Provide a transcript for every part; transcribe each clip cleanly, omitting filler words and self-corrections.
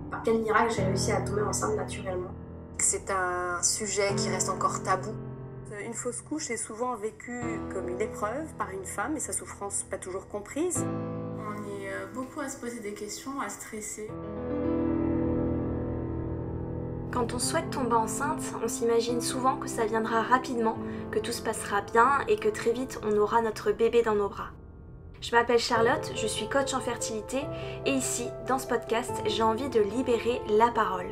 par quel miracle j'ai réussi à tomber enceinte naturellement. C'est un sujet qui reste encore tabou. Une fausse couche est souvent vécue comme une épreuve par une femme et sa souffrance pas toujours comprise. On est beaucoup à se poser des questions, à stresser. Quand on souhaite tomber enceinte, on s'imagine souvent que ça viendra rapidement, que tout se passera bien et que très vite on aura notre bébé dans nos bras. Je m'appelle Charlotte, je suis coach en fertilité et ici, dans ce podcast, j'ai envie de libérer la parole.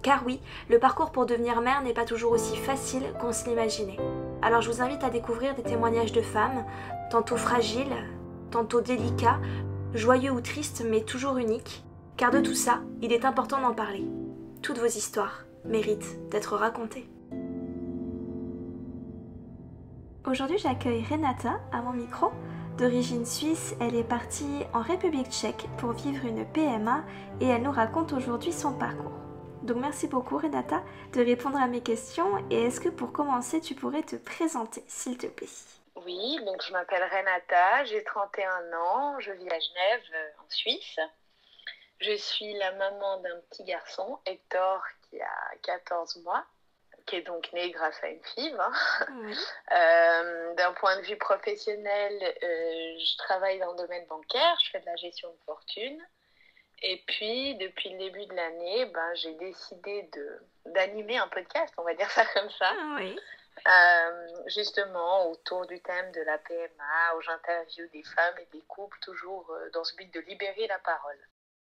Car oui, le parcours pour devenir mère n'est pas toujours aussi facile qu'on se l'imaginait. Alors je vous invite à découvrir des témoignages de femmes, tantôt fragiles, tantôt délicats, joyeux ou tristes mais toujours uniques. Car de tout ça, il est important d'en parler. Toutes vos histoires méritent d'être racontées. Aujourd'hui, j'accueille Renata à mon micro. D'origine suisse, elle est partie en République tchèque pour vivre une PMA et elle nous raconte aujourd'hui son parcours. Donc merci beaucoup Renata de répondre à mes questions et est-ce que pour commencer, tu pourrais te présenter s'il te plaît? Oui, donc je m'appelle Renata, j'ai 31 ans, je vis à Genève en Suisse. Je suis la maman d'un petit garçon, Hector, qui a 14 mois, qui est donc né grâce à une FIV. Oui. D'un point de vue professionnel, je travaille dans le domaine bancaire, je fais de la gestion de fortune. Et puis, depuis le début de l'année, j'ai décidé d'animer un podcast, on va dire ça comme ça. Oui. Justement, autour du thème de la PMA, où j'interviewe des femmes et des couples, toujours dans ce but de libérer la parole.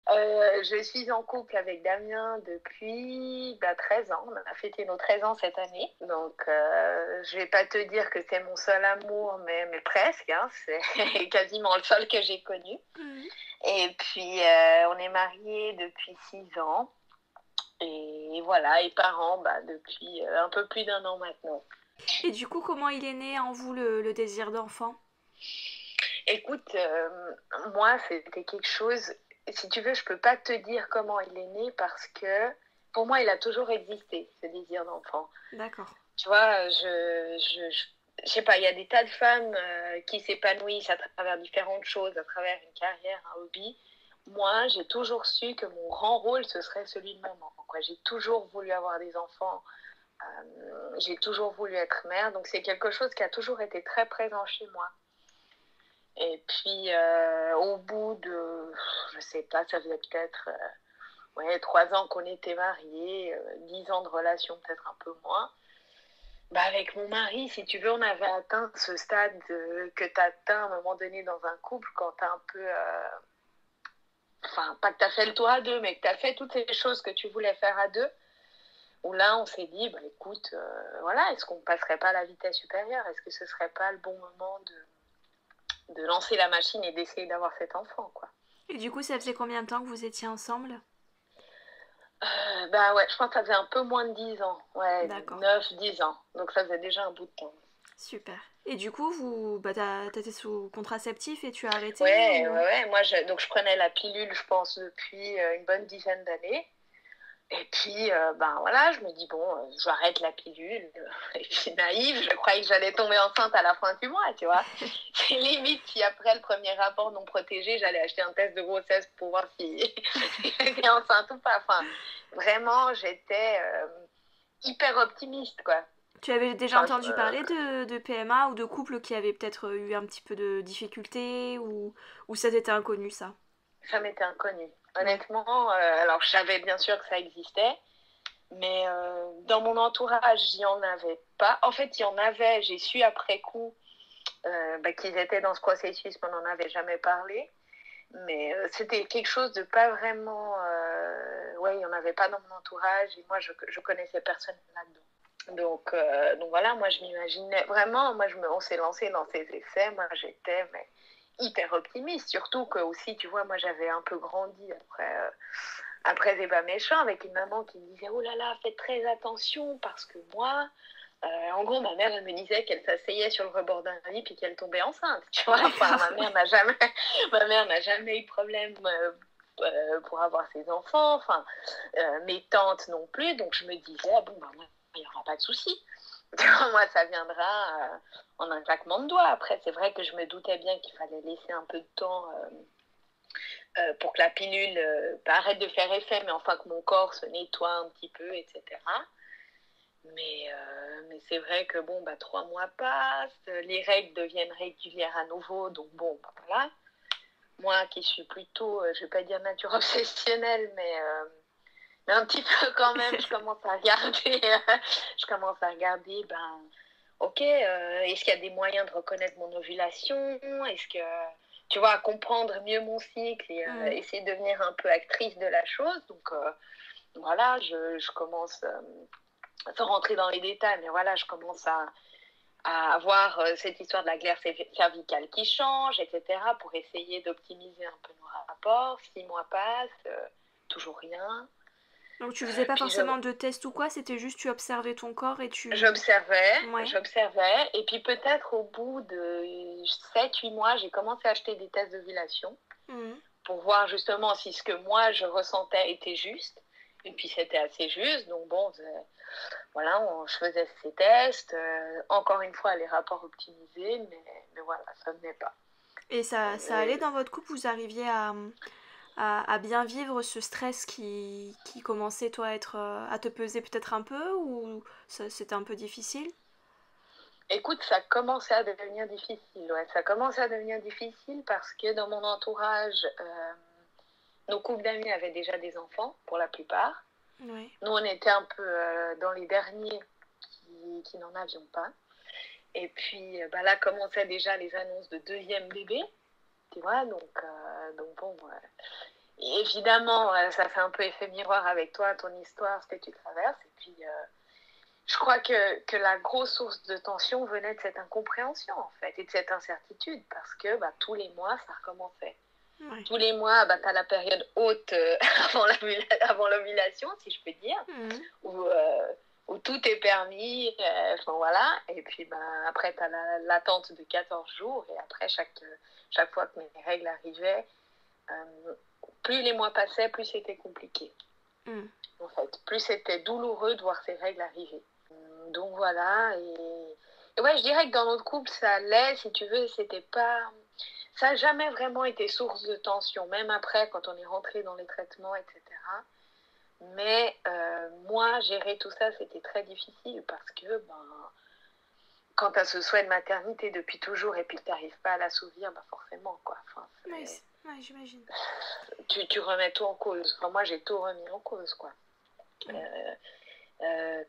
Je suis en couple avec Damien depuis 13 ans. On a fêté nos 13 ans cette année. Donc, je vais pas te dire que c'est mon seul amour, mais presque. Hein. C'est quasiment le seul que j'ai connu. Mmh. Et puis, on est mariés depuis 6 ans. Et voilà, et parents depuis un peu plus d'1 an maintenant. Et du coup, comment il est né en vous le désir d'enfant? Écoute, moi, c'était quelque chose... Si tu veux, je peux pas te dire comment il est né parce que pour moi, il a toujours existé, ce désir d'enfant. D'accord. Tu vois, je sais pas, il y a des tas de femmes qui s'épanouissent à travers différentes choses, à travers une carrière, un hobby. Moi, j'ai toujours su que mon grand rôle, ce serait celui de maman. Quoi. J'ai toujours voulu avoir des enfants, j'ai toujours voulu être mère, donc c'est quelque chose qui a toujours été très présent chez moi. Et puis, au bout de, je sais pas, ça faisait peut-être 3 ans qu'on était mariés, 10 ans de relation, peut-être un peu moins. Avec mon mari, si tu veux, on avait atteint ce stade que tu atteins à un moment donné dans un couple quand tu as un peu... pas que tu as fait le tour à deux, mais que tu as fait toutes les choses que tu voulais faire à deux. Où là, on s'est dit, écoute, est-ce qu'on ne passerait pas à la vitesse supérieure? Est-ce que ce ne serait pas le bon moment de lancer la machine et d'essayer d'avoir cet enfant, quoi. Et du coup, ça faisait combien de temps que vous étiez ensemble? Je pense que ça faisait un peu moins de 10 ans. Ouais, d'accord. 9-10 ans. Donc ça faisait déjà un bout de temps. Super. Et du coup, t'étais sous contraceptif et tu as arrêté? Ouais. Moi, je prenais la pilule, je pense, depuis une bonne dizaine d'années. Et puis, je me dis, j'arrête la pilule. Et puis, naïve, je croyais que j'allais tomber enceinte à la fin du mois, tu vois. C'est limite si après le premier rapport non protégé, j'allais acheter un test de grossesse pour voir si j'étais enceinte ou pas. Enfin, vraiment, j'étais hyper optimiste, quoi. Tu avais déjà entendu parler de PMA ou de couples qui avaient peut-être eu un petit peu de difficultés ou ça t'était inconnu, ça? Ça m'était inconnu. Honnêtement, alors je savais bien sûr que ça existait, mais dans mon entourage, il n'y en avait pas. En fait, il y en avait, j'ai su après coup qu'ils étaient dans ce processus, mais on n'en avait jamais parlé. Mais c'était quelque chose de pas vraiment... il n'y en avait pas dans mon entourage et moi, je connaissais personne là-dedans. Donc voilà, moi je m'imaginais vraiment, on s'est lancé dans ces essais, moi j'étais hyper optimiste, surtout que aussi, tu vois, moi j'avais un peu grandi après des bas méchants avec une maman qui me disait oh là là, faites très attention parce que moi, en gros, ma mère elle me disait qu'elle s'asseyait sur le rebord d'un lit puis qu'elle tombait enceinte, tu vois. Enfin, ma mère n'a jamais eu de problème pour avoir ses enfants, enfin, mes tantes non plus, donc je me disais moi, il n'y aura pas de souci. Moi, ça viendra en un claquement de doigts. Après, c'est vrai que je me doutais bien qu'il fallait laisser un peu de temps pour que la pilule arrête de faire effet, mais enfin que mon corps se nettoie un petit peu, etc. Mais c'est vrai que 3 mois passent, les règles deviennent régulières à nouveau, donc voilà. Moi qui suis plutôt, je vais pas dire nature obsessionnelle, mais un petit peu quand même, je commence à regarder, ok, est-ce qu'il y a des moyens de reconnaître mon ovulation? Est-ce que, tu vois, comprendre mieux mon cycle et essayer de devenir un peu actrice de la chose. Donc, voilà, je commence, sans rentrer dans les détails, mais voilà, je commence à avoir cette histoire de la glaire cervicale qui change, etc., pour essayer d'optimiser un peu nos rapports. 6 mois passent, toujours rien. Donc tu faisais pas forcément de tests ou quoi, c'était juste tu observais ton corps et tu... J'observais, Ouais. Et puis peut-être au bout de 7-8 mois, j'ai commencé à acheter des tests d'ovulation pour voir justement si ce que moi je ressentais était juste. Et puis c'était assez juste, donc voilà, je faisais ces tests. Encore une fois, les rapports optimisés, mais voilà, ça ne venait pas. Et ça allait dans votre couple, vous arriviez à bien vivre ce stress qui commençait toi à te peser peut-être un peu, ou c'était un peu difficile? Écoute, ça commençait à devenir difficile, ouais. Ça commençait à devenir difficile parce que dans mon entourage, nos couples d'amis avaient déjà des enfants, pour la plupart. Ouais. Nous, on était un peu dans les derniers qui n'en avions pas. Et puis là commençaient déjà les annonces de deuxième bébé, tu vois, donc et évidemment, ça fait un peu effet miroir avec toi, ton histoire, ce que tu traverses. Et puis, je crois que la grosse source de tension venait de cette incompréhension, en fait, et de cette incertitude, parce que tous les mois, ça recommençait. Ouais. Tous les mois, tu as la période haute avant l'ovulation, si je peux dire, où tout est permis, voilà. Et puis, après, tu as l'attente de 14 jours, et après, chaque fois que mes règles arrivaient, plus les mois passaient, plus c'était compliqué. En fait, plus c'était douloureux de voir ces règles arriver. Donc voilà, et ouais, je dirais que dans notre couple, ça allait, si tu veux, c'était pas... Ça n'a jamais vraiment été source de tension, même après, quand on est rentré dans les traitements, etc. Mais moi, gérer tout ça, c'était très difficile parce que quand tu as ce souhait de maternité depuis toujours et puis que tu n'arrives pas à l'assouvir, forcément, quoi. Enfin, ouais, j'imagine. Tu remets tout en cause. Enfin, moi, j'ai tout remis en cause, quoi.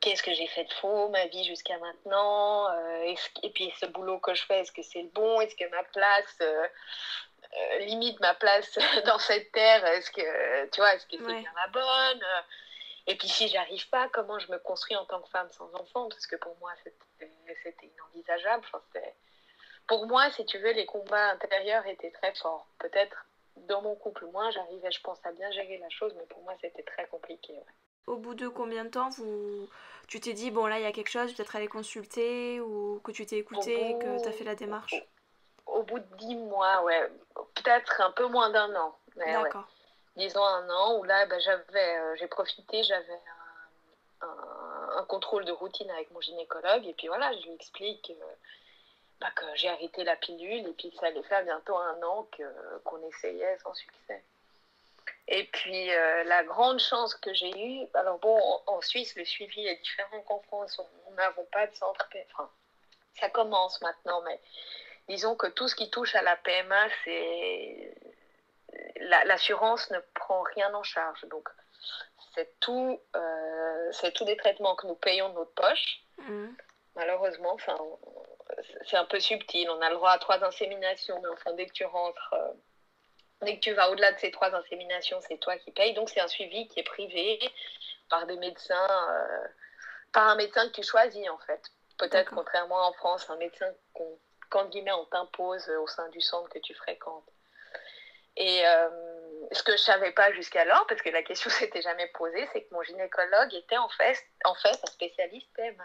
Qu'est-ce que j'ai fait de faux, ma vie jusqu'à maintenant, et puis ce boulot que je fais, est-ce que c'est le bon, est-ce que ma place, limite ma place dans cette terre, est-ce que c'est bien la bonne, et puis si j'arrive pas, comment je me construis en tant que femme sans enfant, parce que pour moi c'était inenvisageable. Enfin, pour moi, si tu veux, les combats intérieurs étaient très forts. Peut-être dans mon couple moins, j'arrivais, je pense, à bien gérer la chose, mais pour moi c'était très compliqué. Ouais. Au bout de combien de temps tu t'es dit, bon là il y a quelque chose, peut-être aller consulter, ou que tu t'es écouté et que tu as fait la démarche? Au bout de 10 mois, ouais, peut-être un peu moins d'1 an. D'accord. Ouais. Disons 1 an, où là j'ai profité, j'avais un contrôle de routine avec mon gynécologue, et puis voilà, je lui explique que j'ai arrêté la pilule, et puis que ça allait faire bientôt 1 an qu'on essayait sans succès. Et puis, la grande chance que j'ai eue, alors en Suisse, le suivi est différent qu'en France. Nous n'avons pas de centre PMA. Enfin, ça commence maintenant, mais disons que tout ce qui touche à la PMA, l'assurance ne prend rien en charge. Donc, c'est tout des traitements que nous payons de notre poche. Malheureusement, c'est un peu subtil. On a le droit à 3 inséminations, mais enfin, dès que tu rentres... Dès que tu vas au-delà de ces 3 inséminations, c'est toi qui payes. Donc, c'est un suivi qui est privé par des médecins, par un médecin que tu choisis, en fait. Peut-être, contrairement en France, un médecin qu'entre guillemets, on t'impose au sein du centre que tu fréquentes. Et ce que je ne savais pas jusqu'alors, parce que la question ne s'était jamais posée, c'est que mon gynécologue était en fait un spécialiste PMA.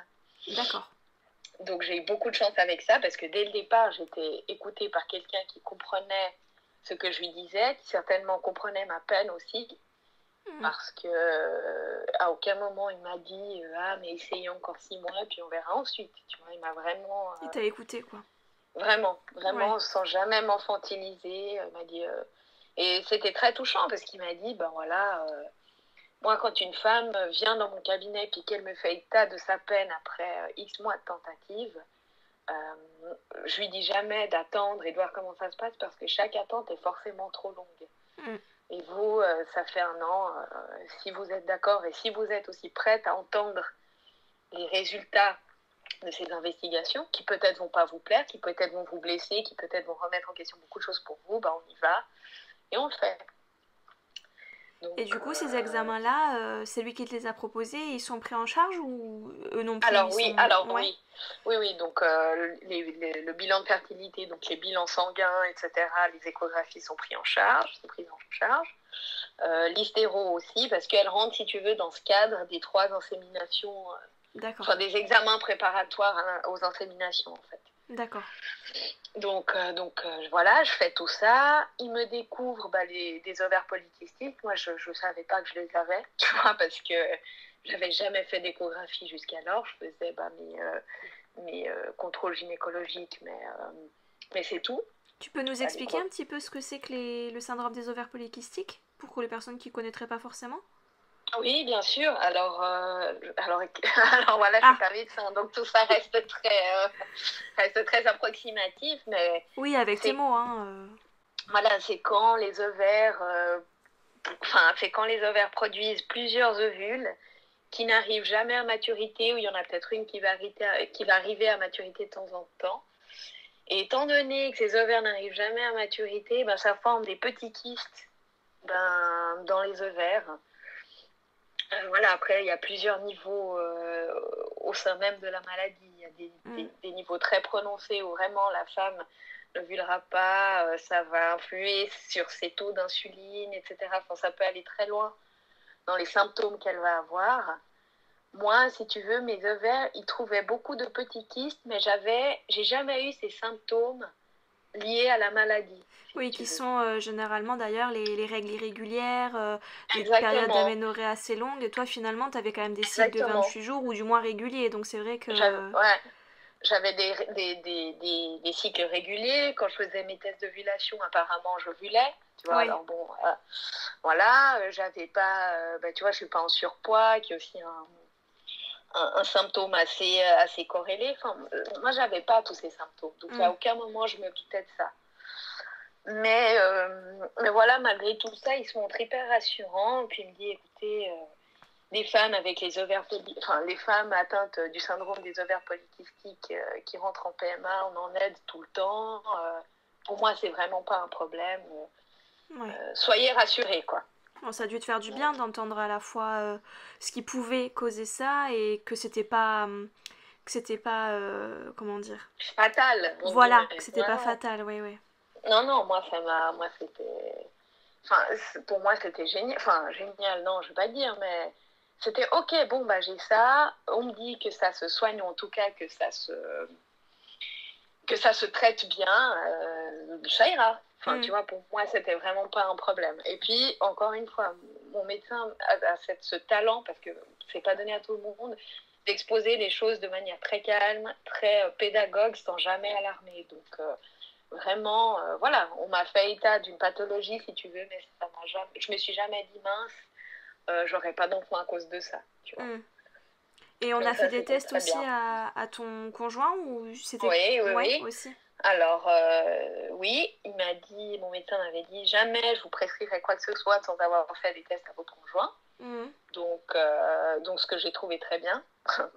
D'accord. Donc, j'ai eu beaucoup de chance avec ça, parce que dès le départ, j'étais écoutée par quelqu'un qui comprenait ce que je lui disais, qui certainement comprenait ma peine aussi, parce que à aucun moment il m'a dit mais essayons encore 6 mois puis on verra ensuite. Tu vois, il m'a vraiment... Il t'a écouté, quoi. Vraiment, ouais. Sans jamais m'enfantiliser. Il m'a dit Et c'était très touchant parce qu'il m'a dit, ben voilà, moi quand une femme vient dans mon cabinet puis qu'elle me fait état de sa peine après X mois de tentative, je lui dis jamais d'attendre et de voir comment ça se passe parce que chaque attente est forcément trop longue. Et vous, ça fait 1 an, si vous êtes d'accord et si vous êtes aussi prête à entendre les résultats de ces investigations, qui peut-être vont pas vous plaire, qui peut-être vont vous blesser, qui peut-être vont remettre en question beaucoup de choses pour vous, ben on y va et on le fait. Donc, Et du coup, ces examens-là, c'est lui qui te les a proposés, ils sont pris en charge ou eux non plus? Alors oui, alors ouais. oui, donc le bilan de fertilité, donc les bilans sanguins, etc., les échographies sont prises en charge. L'hystéro aussi, parce qu'elle rentre, si tu veux, dans ce cadre des 3 inséminations, enfin des examens préparatoires aux inséminations, en fait. D'accord. Donc voilà, je fais tout ça. Il me découvre des ovaires polykystiques. Moi, je ne savais pas que je les avais, tu vois, parce que j'avais jamais fait d'échographie jusqu'alors. Je faisais mes contrôles gynécologiques, mais c'est tout. Tu peux nous expliquer un petit peu ce que c'est que le syndrome des ovaires polykystiques, pour les personnes qui ne connaîtraient pas forcément? Oui, bien sûr. Alors voilà, je t'invite. Donc tout ça reste très approximatif, mais oui, avec tes mots. Voilà, c'est quand les ovaires, produisent plusieurs ovules qui n'arrivent jamais à maturité, ou il y en a peut-être une qui va arriver à maturité de temps en temps. Et étant donné que ces ovaires n'arrivent jamais à maturité, ben ça forme des petits kystes dans les ovaires. Voilà, après, il y a plusieurs niveaux au sein même de la maladie. Il y a des niveaux très prononcés où vraiment la femme n'ovulera pas, ça va influer sur ses taux d'insuline, etc. Enfin, ça peut aller très loin dans les symptômes qu'elle va avoir. Moi, si tu veux, mes ovaires, ils trouvaient beaucoup de petits kystes, mais j'ai jamais eu ces symptômes liés à la maladie. Oui, qui sont généralement d'ailleurs les règles irrégulières, des périodes d'aménorrhée assez longues. Et toi, finalement, tu avais quand même des cycles de 28 jours ou du moins réguliers. Donc c'est vrai que... J'avais des cycles réguliers. Quand je faisais mes tests d'ovulation, apparemment, j'ovulais. Tu vois, alors bon, voilà. J'avais pas... tu vois, je suis pas en surpoids, qui est aussi un symptôme assez corrélé. Enfin, moi, j'avais pas tous ces symptômes. Donc, à aucun moment, je me doutais de ça. Mais voilà, malgré tout ça, ils se montrent hyper rassurants. Puis il me dit, écoutez, les femmes avec les femmes atteintes du syndrome des ovaires polykystiques qui rentrent en PMA, on en aide tout le temps. Pour moi, c'est vraiment pas un problème. Soyez rassurés, quoi. Bon, ça a dû te faire du bien d'entendre à la fois ce qui pouvait causer ça et que c'était pas comment dire, fatal. Voilà, que c'était pas fatal, oui. Non, moi c'était... Enfin, pour moi, c'était génial. Enfin, génial, non, je vais pas dire, mais c'était ok, bon, j'ai ça. On me dit que ça se soigne, ou en tout cas que ça se traite bien. Ça ira. Enfin, tu vois, pour moi, c'était vraiment pas un problème. Et puis, encore une fois, mon médecin a ce talent, parce que c'est pas donné à tout le monde, d'exposer les choses de manière très calme, très pédagogue, sans jamais alarmer. Donc... vraiment, voilà, on m'a fait état d'une pathologie, si tu veux, mais je me suis jamais dit mince, j'aurais pas d'enfant à cause de ça, tu vois. Et on a fait des tests aussi à ton conjoint ou c'était... Oui. Aussi. Alors, oui, mon médecin m'avait dit jamais je vous prescrirai quoi que ce soit sans avoir fait des tests à votre conjoint. Donc, ce que j'ai trouvé très bien,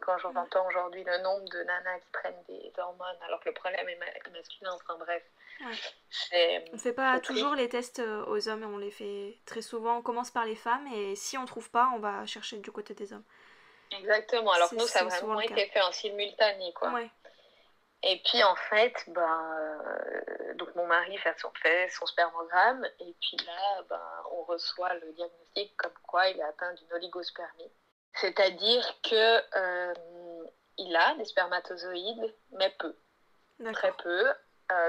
quand j'entends aujourd'hui le nombre de nanas qui prennent des hormones alors que le problème est masculin, enfin bref. On ne fait pas toujours les tests aux hommes, on les fait très souvent, on commence par les femmes et si on ne trouve pas, on va chercher du côté des hommes. Exactement, alors que nous, ça a vraiment été fait en simultané, quoi. Et puis en fait, donc mon mari fait son spermogramme et puis là, on reçoit le diagnostic comme quoi il est atteint d'une oligospermie. C'est-à-dire que il a des spermatozoïdes, mais peu, très peu.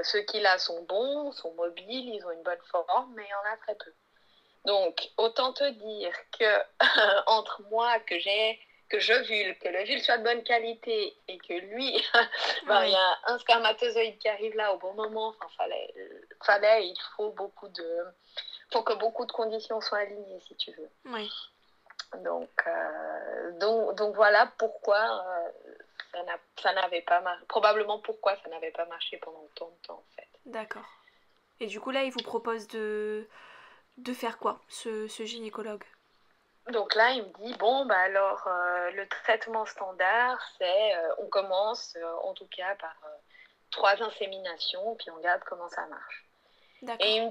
Ceux qu'il a sont bons, sont mobiles, ils ont une bonne forme, mais il y en a très peu. Donc autant te dire que entre moi que j'ovule, que l'ovule soit de bonne qualité et que lui, il y a un spermatozoïde qui arrive là au bon moment, il faut faut que beaucoup de conditions soient alignées, si tu veux. Oui. Donc voilà pourquoi ça n'avait pas marché. Probablement pourquoi ça n'avait pas marché pendant tant de temps, en fait. D'accord. Et du coup, là, il vous propose de faire quoi, ce gynécologue? Donc là, il me dit, bon, bah alors, le traitement standard, c'est, on commence, en tout cas, par 3 inséminations, puis on regarde comment ça marche. D'accord. Et il me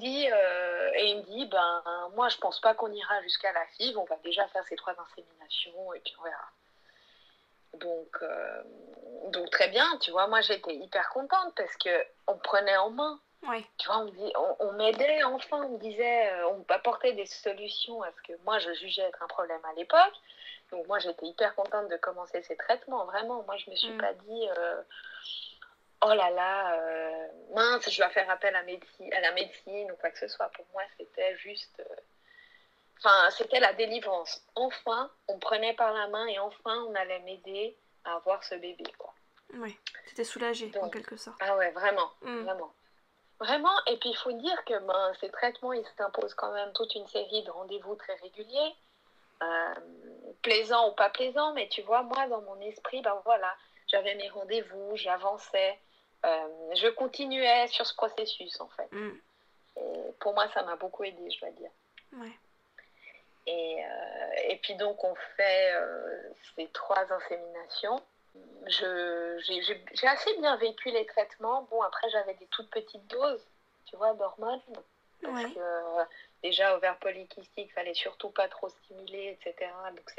dit, ben, moi, je pense pas qu'on ira jusqu'à la FIV, on va déjà faire ces 3 inséminations, et puis on verra. Donc très bien, tu vois, moi, j'étais hyper contente, parce qu'on me prenait en main. Oui. Tu vois, on m'aidait enfin, on me disait, on m'apportait des solutions à ce que moi je jugeais être un problème à l'époque. Donc moi j'étais hyper contente de commencer ces traitements, vraiment. Moi je me suis pas dit, oh là là, mince, je dois faire appel à la médecine ou quoi que ce soit. Pour moi c'était juste, c'était la délivrance. Enfin, on me prenait par la main et enfin on allait m'aider à avoir ce bébé, quoi. Oui, c'était soulagé en quelque sorte. Ah ouais, vraiment, vraiment. Vraiment, et puis il faut dire que ces traitements, ils s'imposent quand même toute une série de rendez-vous très réguliers, plaisants ou pas plaisants, mais tu vois, moi, dans mon esprit, voilà, j'avais mes rendez-vous, j'avançais, je continuais sur ce processus, en fait. Et pour moi, ça m'a beaucoup aidée, je dois dire. Ouais. Et puis donc, on fait ces 3 inséminations. J'ai assez bien vécu les traitements. Bon, après, j'avais des toutes petites doses, tu vois, d'hormones. Parce que déjà, ovaire polykystique, il fallait surtout pas trop stimuler, etc. Donc,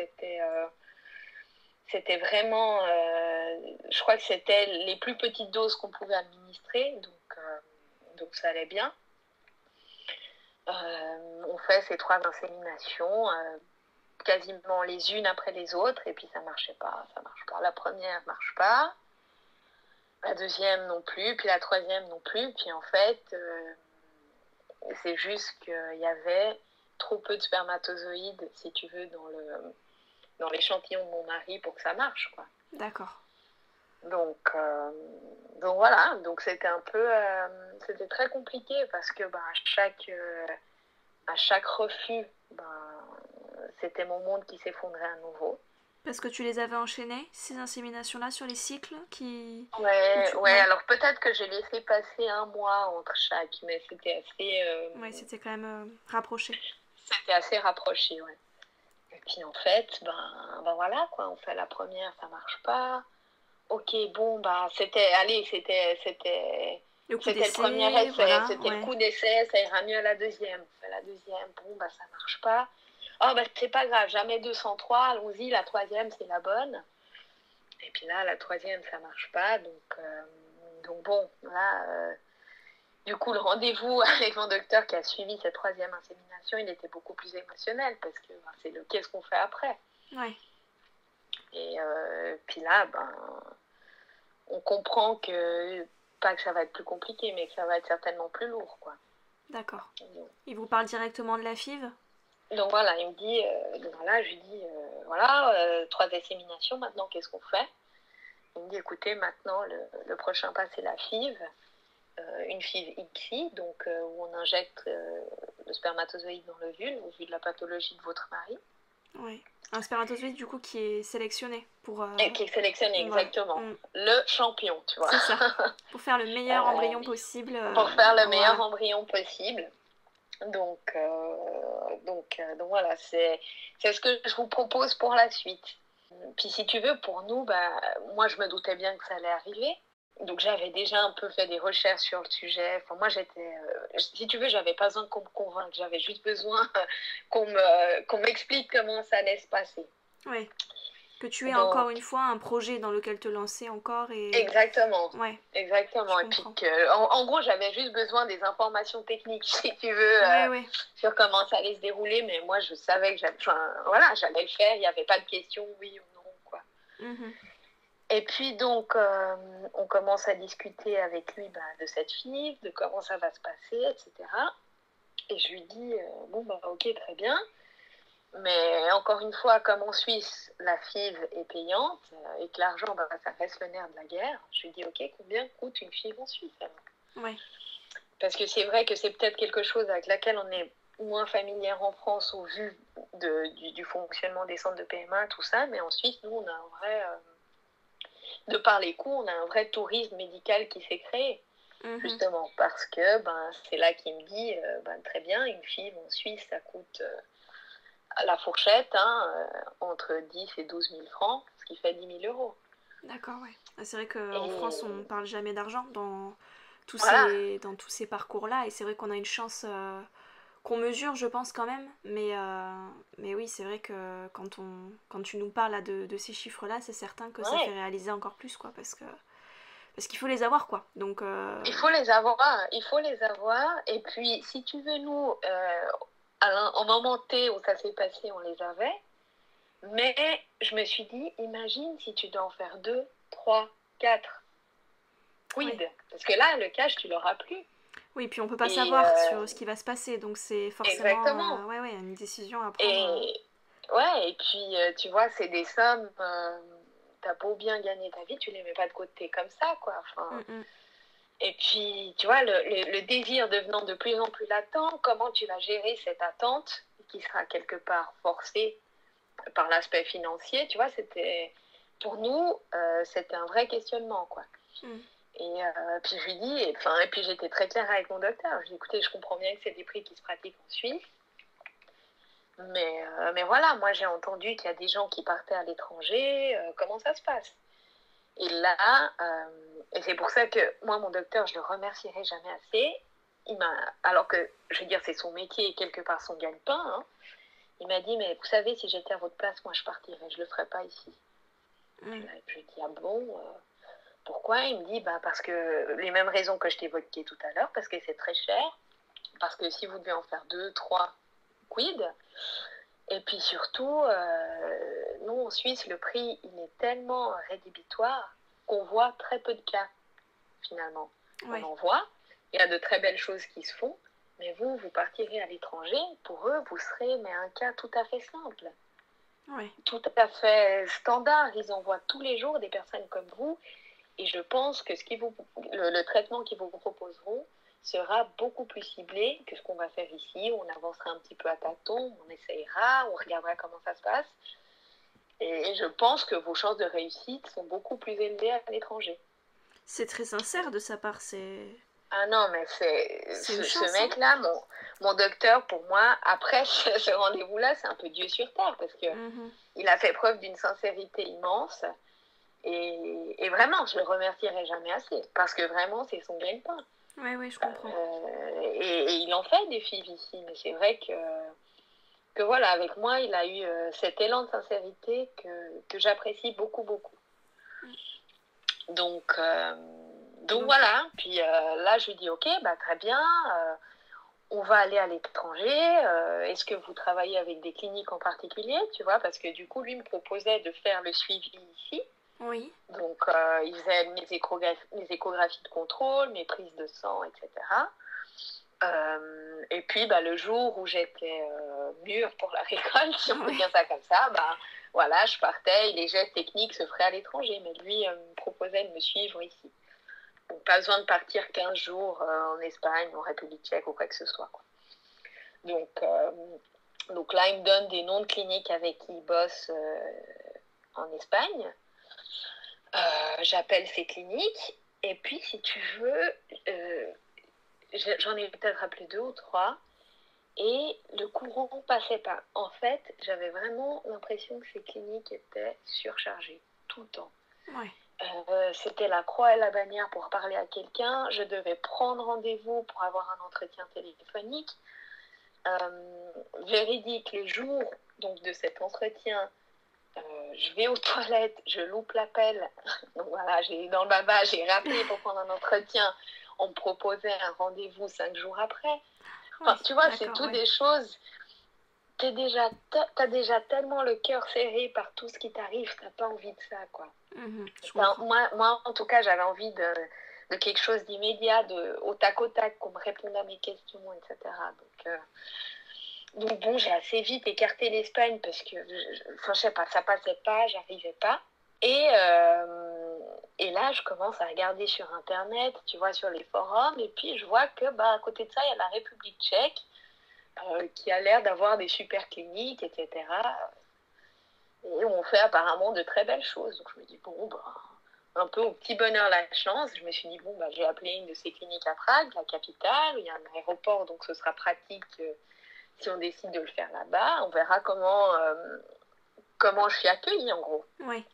c'était vraiment... je crois que c'était les plus petites doses qu'on pouvait administrer. Donc ça allait bien. On fait ces 3 inséminations... quasiment les unes après les autres, et puis ça marche pas. La première marche pas, la deuxième non plus, puis la troisième non plus, puis en fait, c'est juste qu'il y avait trop peu de spermatozoïdes, si tu veux, dans l'échantillon de mon mari pour que ça marche, quoi. D'accord. Donc voilà, donc c'était un peu, c'était très compliqué parce que à chaque refus, c'était mon monde qui s'effondrait à nouveau. Parce que tu les avais enchaînées, ces inséminations-là, sur les cycles qui... Ouais, alors peut-être que j'ai laissé passer 1 mois entre chaque, mais c'était assez... Ouais, c'était quand même rapproché. C'était assez rapproché, ouais. Et puis en fait, voilà, quoi, on fait la première, ça marche pas. Ok, bon, c'était le premier essai, voilà, c'était le coup d'essai, ça ira mieux à la deuxième. On fait la deuxième, bon, ça marche pas. Oh, c'est pas grave, jamais 203, allons-y, la troisième, c'est la bonne. Et puis là, la troisième, ça marche pas, donc bon, là, du coup, le rendez-vous avec mon docteur qui a suivi cette 3e insémination, il était beaucoup plus émotionnel, parce que c'est le qu'est-ce qu'on fait après. Ouais. Et puis là, on comprend que, pas que ça va être plus compliqué, mais que ça va être certainement plus lourd, quoi. D'accord. Il vous parle directement de la FIV ? Donc voilà, il me dit, je lui dis, 3 inséminations, maintenant qu'est-ce qu'on fait ? Il me dit, écoutez, maintenant le prochain pas c'est la FIV, une FIV ICSI, donc où on injecte le spermatozoïde dans l'ovule, au vu de la pathologie de votre mari. Oui, un spermatozoïde du coup qui est sélectionné pour... Et qui est sélectionné, exactement. Le champion, tu vois. C'est ça, pour faire le meilleur embryon possible. Pour faire le meilleur embryon possible. Donc voilà, c'est ce que je vous propose pour la suite. Puis si tu veux, pour nous, moi je me doutais bien que ça allait arriver. Donc j'avais déjà un peu fait des recherches sur le sujet. Enfin, moi j'étais, si tu veux, j'avais pas besoin qu'on me convainque. J'avais juste besoin qu'on m'explique comment ça allait se passer. Oui. Que tu aies encore une fois un projet dans lequel te lancer encore et... Exactement. Ouais. Exactement. Et puis en gros, j'avais juste besoin des informations techniques, si tu veux, sur comment ça allait se dérouler. Mais moi, je savais que j'allais le faire. Il n'y avait pas de question oui ou non, quoi. Mm-hmm. Et puis donc, on commence à discuter avec lui de cette FIV, de comment ça va se passer, etc. Et je lui dis, ok, très bien. Mais encore une fois, comme en Suisse, la FIV est payante et que l'argent, ça reste le nerf de la guerre, je lui dis, ok, combien coûte une FIV en Suisse alors ? Oui. Parce que c'est vrai que c'est peut-être quelque chose avec laquelle on est moins familière en France au vu du fonctionnement des centres de PMA, tout ça, mais en Suisse, nous, on a un vrai, de par les coûts, on a un vrai tourisme médical qui s'est créé. Justement, parce que c'est là qu'il me dit, très bien, une FIV en Suisse, ça coûte à la fourchette, entre 10 et 12 000 francs, ce qui fait 10 000 euros. D'accord, ouais. C'est vrai qu'en France, on ne parle jamais d'argent dans tous ces parcours-là, et c'est vrai qu'on a une chance qu'on mesure, je pense, quand même, mais oui, c'est vrai que quand tu nous parles là, de ces chiffres-là, c'est certain que ça fait réaliser encore plus, quoi, parce qu'il faut les avoir, quoi. Donc, il faut les avoir, et puis, si tu veux, nous, au moment T où ça s'est passé, on les avait, mais je me suis dit, imagine si tu dois en faire 2, 3, 4 quid, parce que là, le cash, tu l'auras plus. Oui, puis on peut pas savoir sur ce qui va se passer, donc c'est forcément une décision à prendre. Et puis, tu vois, c'est des sommes, t'as beau bien gagner ta vie, tu les mets pas de côté comme ça, quoi. Enfin, et puis, tu vois, le désir devenant de plus en plus latent, comment tu vas gérer cette attente qui sera quelque part forcée par l'aspect financier, tu vois, pour nous, c'était un vrai questionnement, quoi. Et puis je lui dis, et puis j'étais très claire avec mon docteur, je lui ai dit, écoutez, je comprends bien que c'est des prix qui se pratiquent en Suisse, mais voilà, moi j'ai entendu qu'il y a des gens qui partaient à l'étranger, comment ça se passe? Et là, et c'est pour ça que moi, mon docteur, je le remercierai jamais assez, alors que, je veux dire, c'est son métier et quelque part son gagne-pain, il m'a dit, mais vous savez, si j'étais à votre place, moi je partirais, je le ferais pas ici. Je lui ai dit, ah bon, pourquoi? Il me dit, parce que les mêmes raisons que je t'évoquais tout à l'heure, parce que c'est très cher, parce que si vous devez en faire 2, 3 quid, et puis surtout, nous en Suisse, le prix, il est tellement rédhibitoire qu'on voit très peu de cas, finalement. On en voit, il y a de très belles choses qui se font, mais vous partirez à l'étranger, pour eux, vous serez un cas tout à fait simple. Tout à fait standard, ils envoient tous les jours des personnes comme vous, et je pense que le traitement qu'ils vous proposeront sera beaucoup plus ciblé que ce qu'on va faire ici. On avancera un petit peu à tâtons, on essayera, on regardera comment ça se passe. Et je pense que vos chances de réussite sont beaucoup plus élevées à l'étranger. C'est très sincère de sa part, c'est... Ah non, mais ce mec-là, mon docteur, pour moi, après ce rendez-vous-là, c'est un peu Dieu sur terre, parce que il a fait preuve d'une sincérité immense. Et vraiment, je le remercierai jamais assez, parce que vraiment, c'est son gagne-pain. Oui, je comprends. Et il en fait des filles ici, mais c'est vrai que voilà, avec moi, il a eu cet élan de sincérité que j'apprécie beaucoup, beaucoup. Donc voilà, puis là, je lui dis, ok, très bien, on va aller à l'étranger, est-ce que vous travaillez avec des cliniques en particulier, tu vois, parce que du coup, lui me proposait de faire le suivi ici. Oui. Donc, il faisait mes échographies de contrôle, mes prises de sang, etc. Et puis, le jour où j'étais mûre pour la récolte, si on peut dire ça comme ça, voilà, je partais et les gestes techniques se feraient à l'étranger. Mais lui me proposait de me suivre ici. Donc, pas besoin de partir 15 jours en Espagne, en République tchèque ou quoi que ce soit, quoi. Donc là, il me donne des noms de cliniques avec qui il bosse en Espagne. J'appelle ces cliniques et puis si tu veux j'en ai peut-être appelé 2 ou 3 et le courant passait pas. En fait, j'avais vraiment l'impression que ces cliniques étaient surchargées tout le temps. C'était la croix et la bannière pour parler à quelqu'un, je devais prendre rendez-vous pour avoir un entretien téléphonique. Véridique, le jour donc de cet entretien, je vais aux toilettes, je loupe l'appel. Donc voilà, j'ai dans le baba, j'ai rappelé pour prendre un entretien. On me proposait un rendez-vous 5 jours après. Enfin, tu vois, c'est tout des choses. T'as déjà tellement le cœur serré par tout ce qui t'arrive, t'as pas envie de ça, quoi. Moi, en tout cas, j'avais envie de quelque chose d'immédiat, au tac au tac, qu'on me réponde à mes questions, etc. Donc bon, j'ai assez vite écarté l'Espagne parce que, je sais pas, ça passait pas, j'arrivais pas. Et là, je commence à regarder sur Internet, tu vois, sur les forums, et puis je vois que, à côté de ça, il y a la République tchèque. qui a l'air d'avoir des super cliniques, etc. Et on fait apparemment de très belles choses. Donc je me dis, bon, un peu au petit bonheur la chance. Je me suis dit, bon, j'ai appelé une de ces cliniques à Prague, la capitale, où il y a un aéroport, donc ce sera pratique si on décide de le faire là-bas. On verra comment je suis accueillie, en gros. Oui.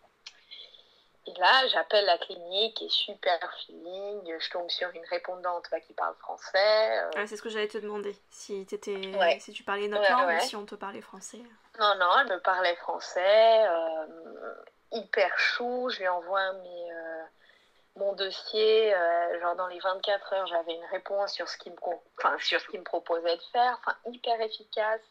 Et là, j'appelle la clinique et super feeling. Je tombe sur une répondante qui parle français. C'est ce que j'allais te demander. Si tu parlais notre Ouais, langue ouais. ou si on te parlait français. Non, elle me parlait français. Hyper chou. Je lui envoie mon dossier. Genre dans les 24 heures, j'avais une réponse sur ce qu'il me proposait de faire. Enfin, hyper efficace.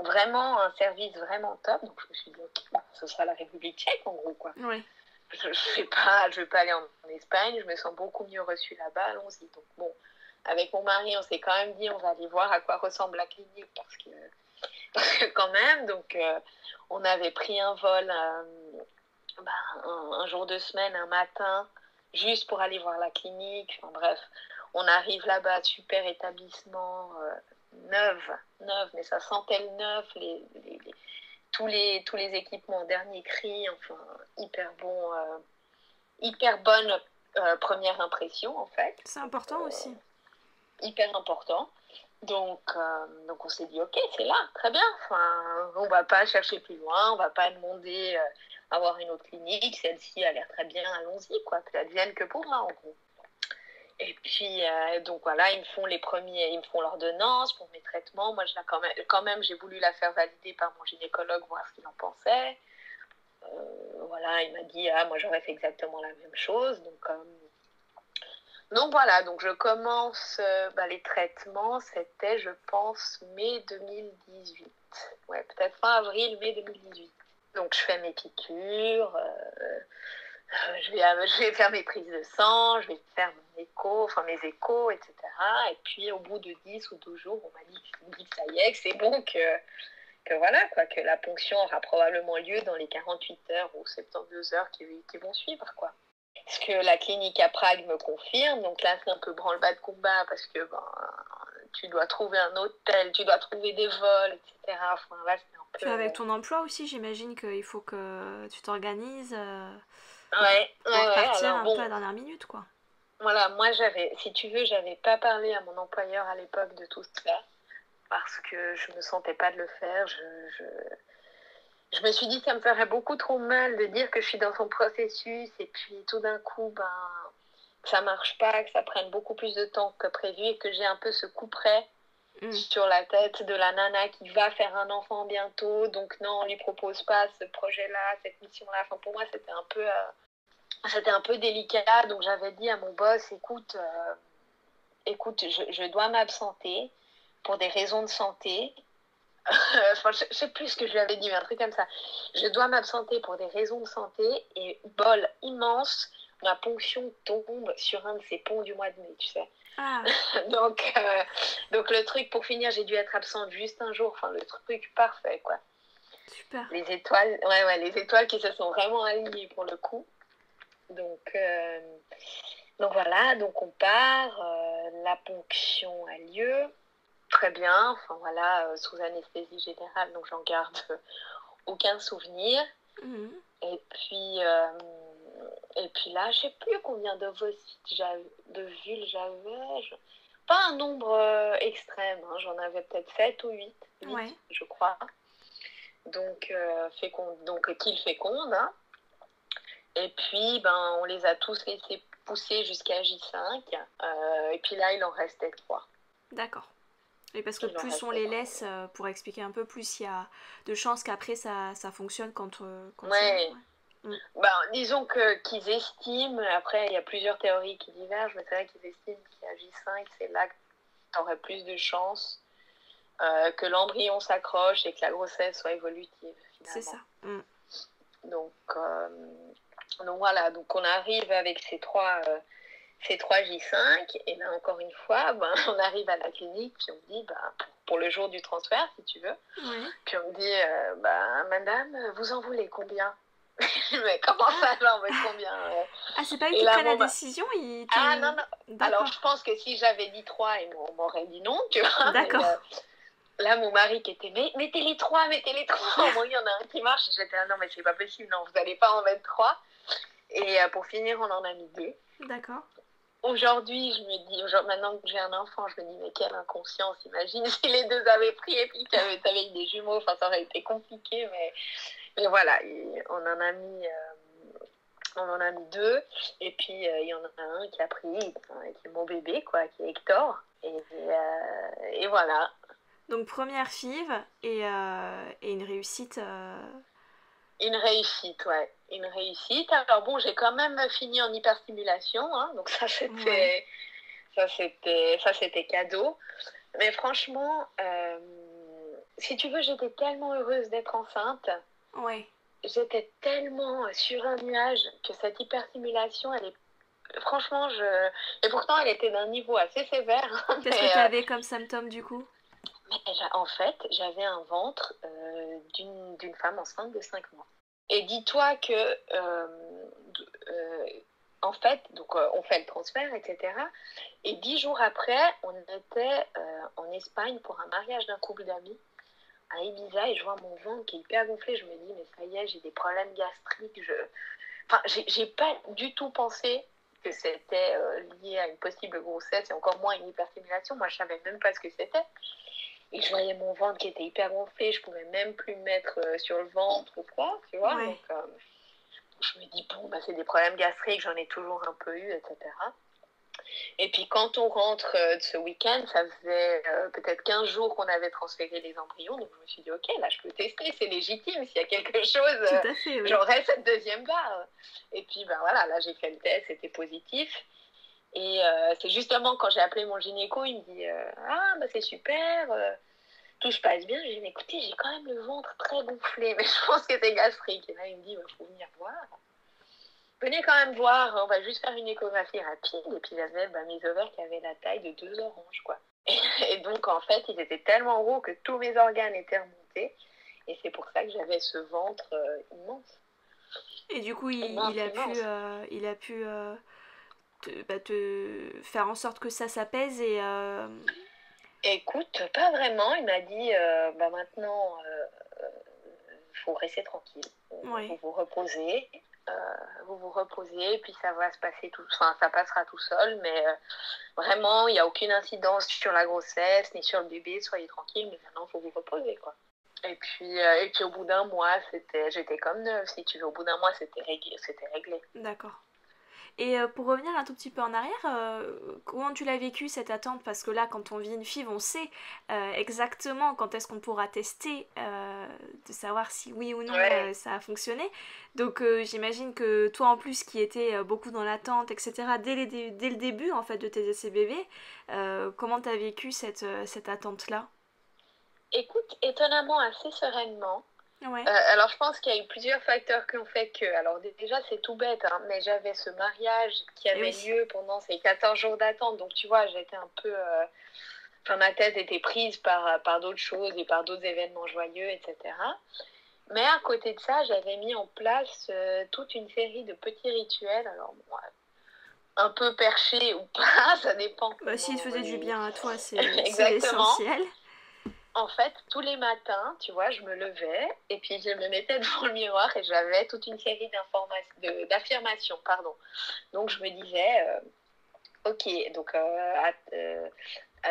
Vraiment un service vraiment top. Donc je me suis dit, ok, ce sera la République tchèque en gros, quoi. Oui. Je vais pas aller en Espagne, je me sens beaucoup mieux reçue là-bas, allons-y. Donc bon, avec mon mari, on s'est quand même dit, on va aller voir à quoi ressemble la clinique, parce que quand même, donc on avait pris un vol un jour de semaine, un matin, juste pour aller voir la clinique. Enfin bref, on arrive là-bas, super établissement, neuf, mais ça sentait le neuf, tous les équipements en dernier cri, enfin hyper bon, hyper bonne première impression en fait. C'est important aussi. Hyper important. Donc on s'est dit ok, c'est là, très bien. Enfin, on va pas chercher plus loin, on va pas demander avoir une autre clinique. Celle-ci a l'air très bien, allons-y quoi, que ça devienne que pour moi en gros. Et puis donc voilà, ils me font l'ordonnance pour mes traitements. Moi quand même j'ai voulu la faire valider par mon gynécologue, voir ce qu'il en pensait. Voilà, il m'a dit moi j'aurais fait exactement la même chose. Donc voilà, donc je commence les traitements, c'était je pense mai 2018. Ouais, peut-être fin avril, mai 2018. Donc je fais mes piqûres, je vais faire mes prises de sang, je vais faire mes échos, etc. Et puis au bout de 10 ou 12 jours, on m'a dit que ça y est, que c'est bon, que voilà, quoi, que la ponction aura probablement lieu dans les 48 heures ou 72 heures qui vont suivre, quoi. Ce que la clinique à Prague me confirme, donc là c'est un peu branle-bas de combat parce que tu dois trouver un hôtel, tu dois trouver des vols, etc. Enfin là c'est un peu... Puis avec ton emploi aussi, j'imagine qu'il faut que tu t'organises pour partir alors, un peu à la dernière minute, quoi. Voilà, moi j'avais pas parlé à mon employeur à l'époque de tout ça parce que je me sentais pas de le faire. Je me suis dit que ça me ferait beaucoup trop mal de dire que je suis dans son processus et puis tout d'un coup, que ça marche pas, que ça prenne beaucoup plus de temps que prévu et que j'ai un peu ce couperet sur la tête de la nana qui va faire un enfant bientôt. Donc non, on lui propose pas ce projet-là, cette mission-là. Enfin, pour moi, c'était un peu délicat. Donc j'avais dit à mon boss, écoute, je dois m'absenter pour des raisons de santé. Enfin, je sais plus ce que je lui avais dit, mais un truc comme ça. Je dois m'absenter pour des raisons de santé et bol immense, ma ponction tombe sur un de ces ponts du mois de mai, tu sais. Ah. donc le truc, pour finir, j'ai dû être absente juste un jour. Enfin, le truc parfait, quoi. Super. Les étoiles qui se sont vraiment alignées pour le coup. Donc voilà, donc on part, la ponction a lieu. Très bien, enfin voilà, sous anesthésie générale, donc j'en garde aucun souvenir. Mmh. Et puis là, je sais plus combien de vulves j'avais. Pas un nombre extrême, hein, j'en avais peut-être 7 ou 8, Ouais. je crois. Donc, qu'il féconde. Hein. Et puis, on les a tous laissés pousser jusqu'à J5. Et puis là, il en restait 3. D'accord. Et parce que plus on les laisse, pour expliquer un peu, plus il y a de chances qu'après ça fonctionne quand ouais. Disons qu'ils estiment, après il y a plusieurs théories qui divergent, mais c'est vrai qu'ils estiment qu'à J5, c'est là que tu aurais plus de chances que l'embryon s'accroche et que la grossesse soit évolutive, finalement. C'est ça. Mm. Donc voilà, donc on arrive avec ces trois J5, et là encore une fois, on arrive à la clinique, puis on me dit, pour le jour du transfert, si tu veux, Ouais. puis on me dit, madame, vous en voulez combien? Mais comment ça, j'en veux combien Ah, c'est pas eux Et qui là, prennent la bon, bah, décision, ils ah non, non. Alors, D'accord. je pense que si j'avais dit 3, on m'aurait dit non, tu vois. D'accord. Là, mon mari qui était, mais mettez les 3, mettez les 3. Au moins, il y en a un qui marche. J'étais, ah non, mais c'est pas possible, non, vous n'allez pas en mettre 3. Et pour finir, on en a mis 2. D'accord. Aujourd'hui, je me dis, maintenant que j'ai un enfant, je me dis, mais quelle inconscience, imagine si les 2 avaient pris et puis t'avais eu des jumeaux, enfin, ça aurait été compliqué, mais voilà, on en a mis 2, et puis il y en a un qui a pris, qui est mon bébé, quoi, qui est Hector, et voilà. Donc première FIV et une réussite. Une réussite, ouais. Une réussite. Alors bon, j'ai quand même fini en hyperstimulation, hein, donc ça c'était, ça c'était cadeau. Mais franchement, si tu veux, j'étais tellement heureuse d'être enceinte. Ouais. J'étais tellement sur un nuage que cette hyperstimulation, franchement, et pourtant elle était d'un niveau assez sévère. Qu'est-ce que tu avais comme symptôme du coup? En fait, j'avais un ventre d'une femme enceinte de 5 mois. Et dis-toi que, en fait, donc on fait le transfert, etc. Et 10 jours après, on était en Espagne pour un mariage d'un couple d'amis à Ibiza, et je vois mon ventre qui est hyper gonflé. Je me dis, mais ça y est, j'ai des problèmes gastriques. Enfin, j'ai pas du tout pensé que c'était lié à une possible grossesse, et encore moins une hyperstimulation. Moi, je savais même pas ce que c'était. Et je voyais mon ventre qui était hyper gonflé, je pouvais même plus me mettre sur le ventre ou quoi, tu vois. Ouais. Donc, je me dis, bon, bah, c'est des problèmes gastriques, j'en ai toujours un peu eu, etc. Et puis, quand on rentre de ce week-end, ça faisait peut-être 15 jours qu'on avait transféré les embryons. Donc, je me suis dit, ok, là, je peux tester, c'est légitime. S'il y a quelque chose, Tout à fait, oui. j'aurai cette deuxième barre. Et puis, ben voilà, là, j'ai fait le test, c'était positif. Et c'est justement quand j'ai appelé mon gynéco, il me dit ah, bah c'est super, tout se passe bien. J'ai dit, mais écoutez, j'ai quand même le ventre très gonflé, mais je pense que c'est gastrique. Et là, il me dit, faut venir voir. Venez quand même voir, on va juste faire une échographie rapide. Et puis, j'avais mes ovaires qui avaient la taille de 2 oranges, quoi. Et donc, en fait, ils étaient tellement gros que tous mes organes étaient remontés. Et c'est pour ça que j'avais ce ventre immense. Et du coup, il a pu te faire en sorte que ça s'apaise et... Écoute, pas vraiment. Il m'a dit, maintenant, faut rester tranquille. Ouais. Vous vous reposez, puis ça va se passer ça passera tout seul, mais vraiment, il n'y a aucune incidence sur la grossesse, ni sur le bébé, soyez tranquille, mais maintenant, il faut vous reposer, quoi. Et puis au bout d'un mois, j'étais comme neuve, si tu veux. Au bout d'un mois, c'était réglé. D'accord. Et pour revenir un tout petit peu en arrière, comment tu l'as vécu cette attente? Parce que là, quand on vit une FIV, on sait exactement quand est-ce qu'on pourra tester, de savoir si oui ou non ça a fonctionné. Donc j'imagine que toi en plus qui étais beaucoup dans l'attente, etc., dès le début en fait de tes essais bébés, comment tu as vécu cette attente-là? Écoute, étonnamment assez sereinement. Ouais. Alors, je pense qu'il y a eu plusieurs facteurs qui ont fait que... Alors, déjà, c'est tout bête, hein, mais j'avais ce mariage qui avait lieu pendant ces 14 jours d'attente. Donc, tu vois, j'étais un peu... Enfin, ma tête était prise par d'autres choses et par d'autres événements joyeux, etc. Mais à côté de ça, j'avais mis en place toute une série de petits rituels. Alors, bon, un peu perchés ou pas, ça dépend. S'il faisait du bien à toi, c'est Exactement. Essentiel. En fait, tous les matins, tu vois, je me levais et puis je me mettais devant le miroir et j'avais toute une série d'affirmations, pardon. Donc, je me disais, ok, donc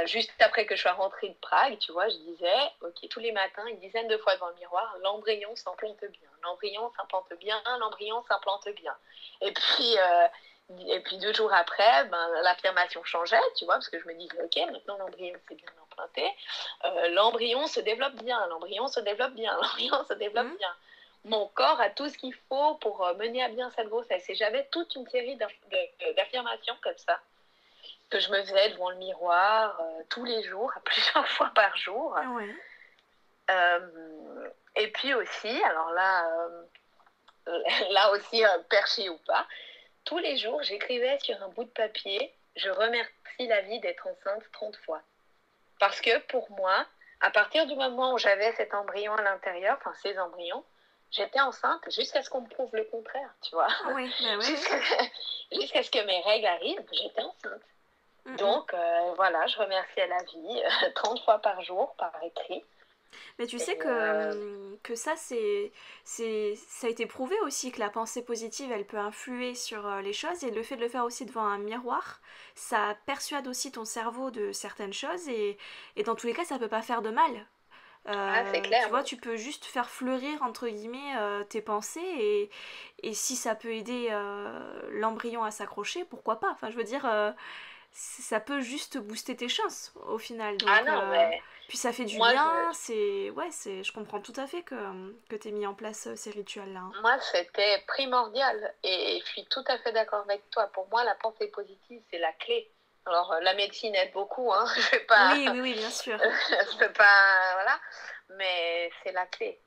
juste après que je sois rentrée de Prague, tu vois, je disais, ok, tous les matins, une dizaine de fois devant le miroir, l'embryon s'implante bien, l'embryon s'implante bien, l'embryon s'implante bien. Et puis 2 jours après, l'affirmation changeait, tu vois, parce que je me disais, ok, maintenant l'embryon s'est bien implanté, l'embryon se développe bien, l'embryon se développe bien, l'embryon se développe bien. Mon corps a tout ce qu'il faut pour mener à bien cette grossesse. Et j'avais toute une série d'affirmations comme ça, que je me faisais devant le miroir tous les jours, plusieurs fois par jour. Ouais. Et puis aussi, alors là aussi, perché ou pas, tous les jours, j'écrivais sur un bout de papier « Je remercie la vie d'être enceinte 30 fois ». Parce que pour moi, à partir du moment où j'avais cet embryon à l'intérieur, enfin ces embryons, j'étais enceinte jusqu'à ce qu'on me prouve le contraire, tu vois. Oui, bah oui. Jusqu'à ce que mes règles arrivent, j'étais enceinte. Donc, voilà, je remerciais la vie 30 fois par jour, par écrit. Mais tu sais que ça, ça a été prouvé aussi que la pensée positive, elle peut influer sur les choses, et le fait de le faire aussi devant un miroir, ça persuade aussi ton cerveau de certaines choses, et dans tous les cas, ça peut pas faire de mal. C'est clair. Tu vois, tu peux juste faire fleurir, entre guillemets, tes pensées, et si ça peut aider l'embryon à s'accrocher, pourquoi pas? Enfin, je veux dire, ça peut juste booster tes chances, au final. Donc, non, mais... Puis ça fait du Moi, bien, je comprends tout à fait que tu aies mis en place ces rituels-là. Hein. Moi, c'était primordial, et je suis tout à fait d'accord avec toi. Pour moi, la pensée positive, c'est la clé. Alors, la médecine aide beaucoup, hein. Je vais pas... Oui, bien sûr. Je peux pas... Voilà. Mais c'est la clé.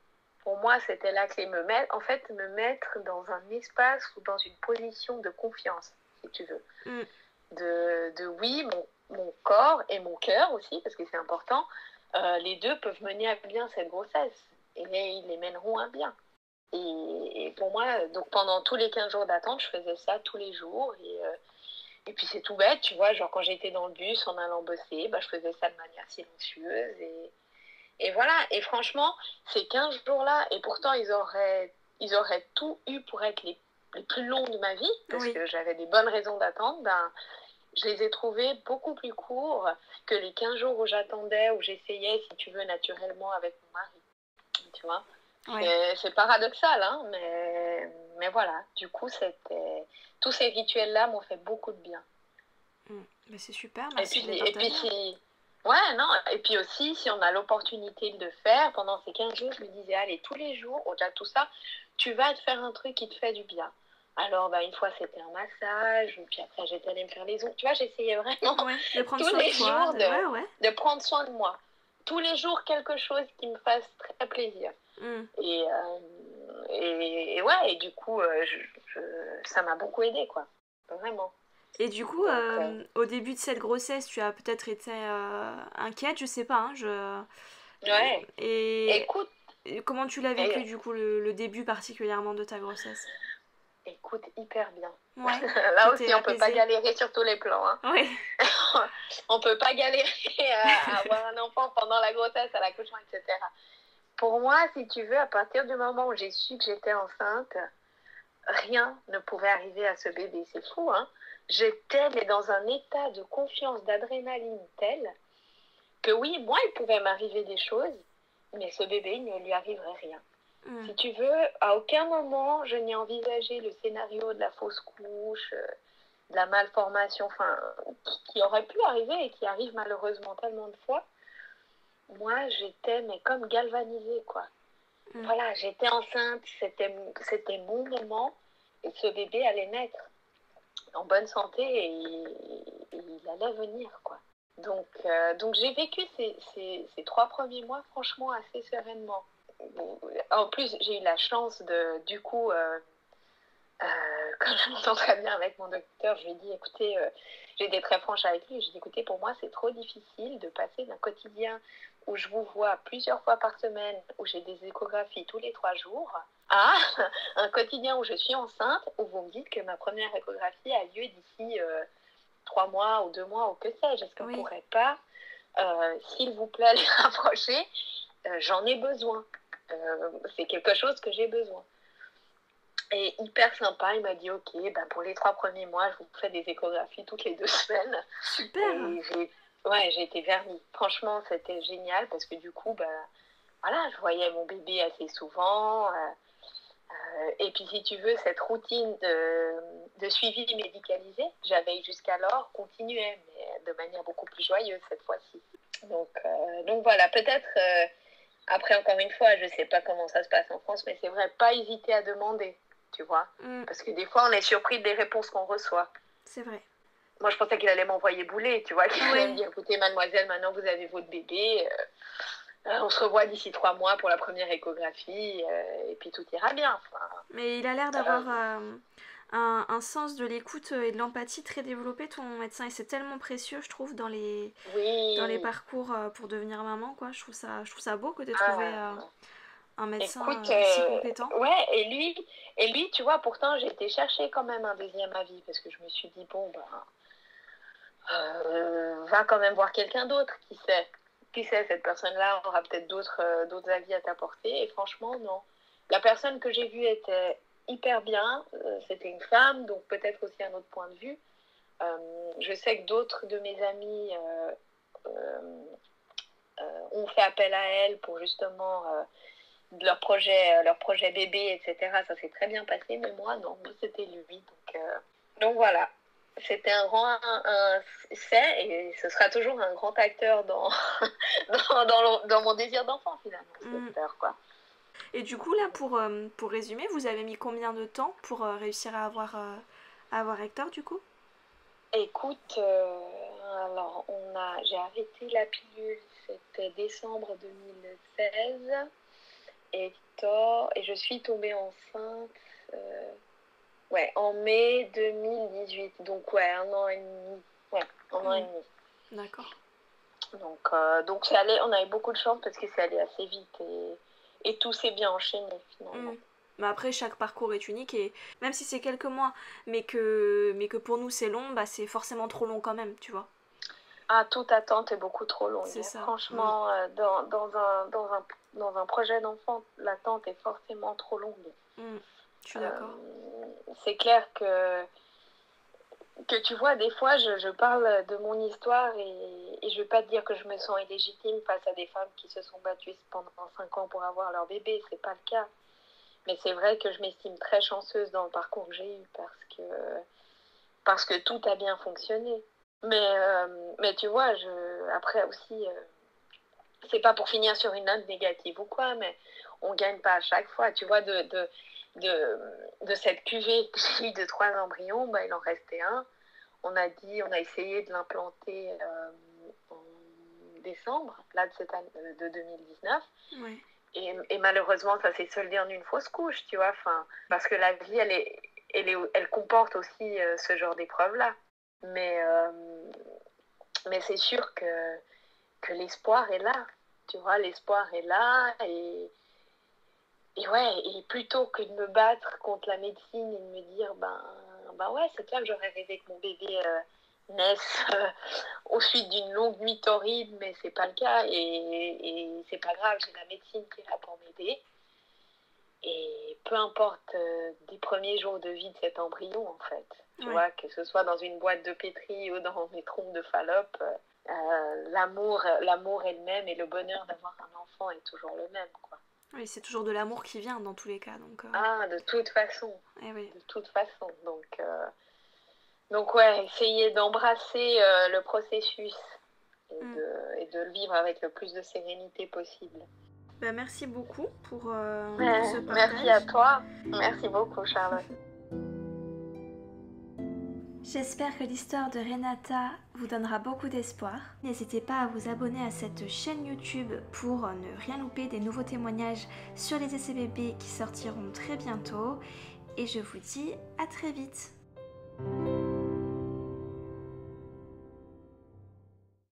Pour moi, c'était la clé. Me mettre dans un espace ou dans une position de confiance, si tu veux. Oui, mon corps et mon cœur aussi, parce que c'est important, les deux peuvent mener à bien cette grossesse. Et ils les mèneront à bien. Et pour moi, donc pendant tous les 15 jours d'attente, je faisais ça tous les jours. Et puis c'est tout bête, tu vois, genre quand j'étais dans le bus en allant bosser, je faisais ça de manière silencieuse. Et voilà, et franchement, ces 15 jours-là, et pourtant ils auraient tout eu pour être les plus longs de ma vie, parce que j'avais des bonnes raisons d'attendre, je les ai trouvés beaucoup plus courts que les 15 jours où j'attendais, où j'essayais, si tu veux, naturellement avec mon mari. Tu vois, c'est paradoxal, hein, mais voilà. Du coup, tous ces rituels-là m'ont fait beaucoup de bien. Mais c'est super, merci de les partager. Et puis aussi, si on a l'opportunité de le faire, pendant ces 15 jours, je me disais, allez, tous les jours, au-delà de tout ça, tu vas te faire un truc qui te fait du bien. Alors, une fois, c'était un massage, puis après, j'étais allée me faire les ongles. Tu vois, j'essayais vraiment de prendre tous soin les de toi, jours de prendre soin de moi. Tous les jours, quelque chose qui me fasse très plaisir. Et du coup, ça m'a beaucoup aidée, quoi. Vraiment. Et du coup, au début de cette grossesse, tu as peut-être été inquiète, je sais pas. Et écoute, comment tu l'as vécu, du coup, le début particulièrement de ta grossesse? Écoute, hyper bien. Ouais, là aussi, on peut pas galérer sur tous les plans. Hein. Oui. On peut pas galérer à avoir un enfant pendant la grossesse, à l'accouchement, etc. Pour moi, si tu veux, à partir du moment où j'ai su que j'étais enceinte, rien ne pouvait arriver à ce bébé. C'est fou, hein. J'étais dans un état de confiance, d'adrénaline tel que oui, moi, il pouvait m'arriver des choses, mais ce bébé, il ne lui arriverait rien. Si tu veux, à aucun moment, je n'ai envisagé le scénario de la fausse couche, de la malformation, qui aurait pu arriver et qui arrive malheureusement tellement de fois. Moi, j'étais comme galvanisée, quoi. Voilà, j'étais enceinte, c'était mon moment, et ce bébé allait naître en bonne santé, et il allait venir, quoi. Donc j'ai vécu ces 3 premiers mois, franchement, assez sereinement. En plus, j'ai eu la chance du coup, comme je m'entends très bien avec mon docteur, je lui ai dit, écoutez, j'ai été très franche avec lui, je lui ai dit, écoutez, pour moi, c'est trop difficile de passer d'un quotidien où je vous vois plusieurs fois par semaine, où j'ai des échographies tous les 3 jours, à un quotidien où je suis enceinte, où vous me dites que ma première échographie a lieu d'ici 3 mois ou 2 mois, ou que sais-je. Est-ce qu'on ne pourrait pas, s'il vous plaît, les rapprocher? J'en ai besoin. C'est quelque chose que j'ai besoin. Et hyper sympa, il m'a dit ok, pour les 3 premiers mois, je vous fais des échographies toutes les 2 semaines. Super. Et j'ai été vernie. Franchement, c'était génial parce que du coup, voilà, je voyais mon bébé assez souvent. Et puis si tu veux, cette routine de suivi médicalisé que j'avais jusqu'alors continuait, mais de manière beaucoup plus joyeuse cette fois-ci. Donc voilà, peut-être... Après, encore une fois, je ne sais pas comment ça se passe en France, mais c'est vrai, pas hésiter à demander, tu vois. Parce que des fois, on est surpris des réponses qu'on reçoit. C'est vrai. Moi, je pensais qu'il allait m'envoyer bouler, tu vois, qu'il allait me dire, écoutez, mademoiselle, maintenant vous avez votre bébé, on se revoit d'ici 3 mois pour la première échographie, et puis tout ira bien. Mais il a l'air d'avoir un sens de l'écoute et de l'empathie très développé, ton médecin, et c'est tellement précieux, je trouve, dans les parcours pour devenir maman, quoi. Je trouve ça beau que tu aies trouvé un médecin Écoute, si compétent. ouais, et lui, tu vois, pourtant, j'ai été chercher quand même un deuxième avis parce que je me suis dit, bon, va quand même voir quelqu'un d'autre, qui sait. Qui sait, cette personne-là aura peut-être d'autres avis à t'apporter. Et franchement, non. La personne que j'ai vue était hyper bien. C'était une femme, donc peut-être aussi un autre point de vue. Je sais que d'autres de mes amis ont fait appel à elle pour justement leur projet bébé, etc. Ça s'est très bien passé, mais moi, non. Moi, c'était lui. Donc voilà. C'était c'est et ce sera toujours un grand acteur dans dans mon désir d'enfant finalement, cette peur, quoi. Et du coup là pour résumer, vous avez mis combien de temps pour réussir à avoir Hector du coup? Écoute, alors j'ai arrêté la pilule, c'était décembre 2016, Hector, et je suis tombée enceinte. Ouais, en mai 2018, donc ouais, un an et demi. Ouais, un an et demi. D'accord. Donc c'est allé, on avait beaucoup de chance parce que c'est allé assez vite et tout s'est bien enchaîné finalement. Mais après, chaque parcours est unique et même si c'est quelques mois, mais que pour nous c'est long, bah c'est forcément trop long quand même, tu vois. Ah, toute attente est beaucoup trop longue. C'est ça. Franchement, dans un projet d'enfant, l'attente est forcément trop longue. Je suis d'accord. C'est clair que tu vois, des fois, je parle de mon histoire et je vais pas te dire que je me sens illégitime face à des femmes qui se sont battues pendant 5 ans pour avoir leur bébé, c'est pas le cas. Mais c'est vrai que je m'estime très chanceuse dans le parcours que j'ai eu parce que tout a bien fonctionné. Mais tu vois, après aussi, c'est pas pour finir sur une note négative ou quoi, mais on gagne pas à chaque fois, tu vois, de cette cuvée que j'ai eue de 3 embryons, il en restait un. On a essayé de l'implanter en décembre, là, de cette année, de 2019. Ouais. Et malheureusement, ça s'est soldé en une fausse couche, tu vois, parce que la vie, elle comporte aussi ce genre d'épreuve-là. Mais c'est sûr que l'espoir est là, tu vois, l'espoir est là et ouais, et plutôt que de me battre contre la médecine et de me dire, ouais, c'est clair que j'aurais rêvé que mon bébé naisse au suite d'une longue nuit horrible, mais c'est pas le cas et c'est pas grave, j'ai la médecine qui est là pour m'aider. Et peu importe des premiers jours de vie de cet embryon, en fait. Tu vois, que ce soit dans une boîte de pétri ou dans mes trompes de Fallope, l'amour est le même et le bonheur d'avoir un enfant est toujours le même, quoi. Oui, c'est toujours de l'amour qui vient dans tous les cas. Donc, de toute façon. Oui. De toute façon. Donc ouais, essayer d'embrasser le processus et de le vivre avec le plus de sérénité possible. Merci beaucoup pour ce partage. Merci à toi. Merci beaucoup, Charlotte. J'espère que l'histoire de Renata vous donnera beaucoup d'espoir. N'hésitez pas à vous abonner à cette chaîne YouTube pour ne rien louper des nouveaux témoignages sur les essais bébés qui sortiront très bientôt. Et je vous dis à très vite.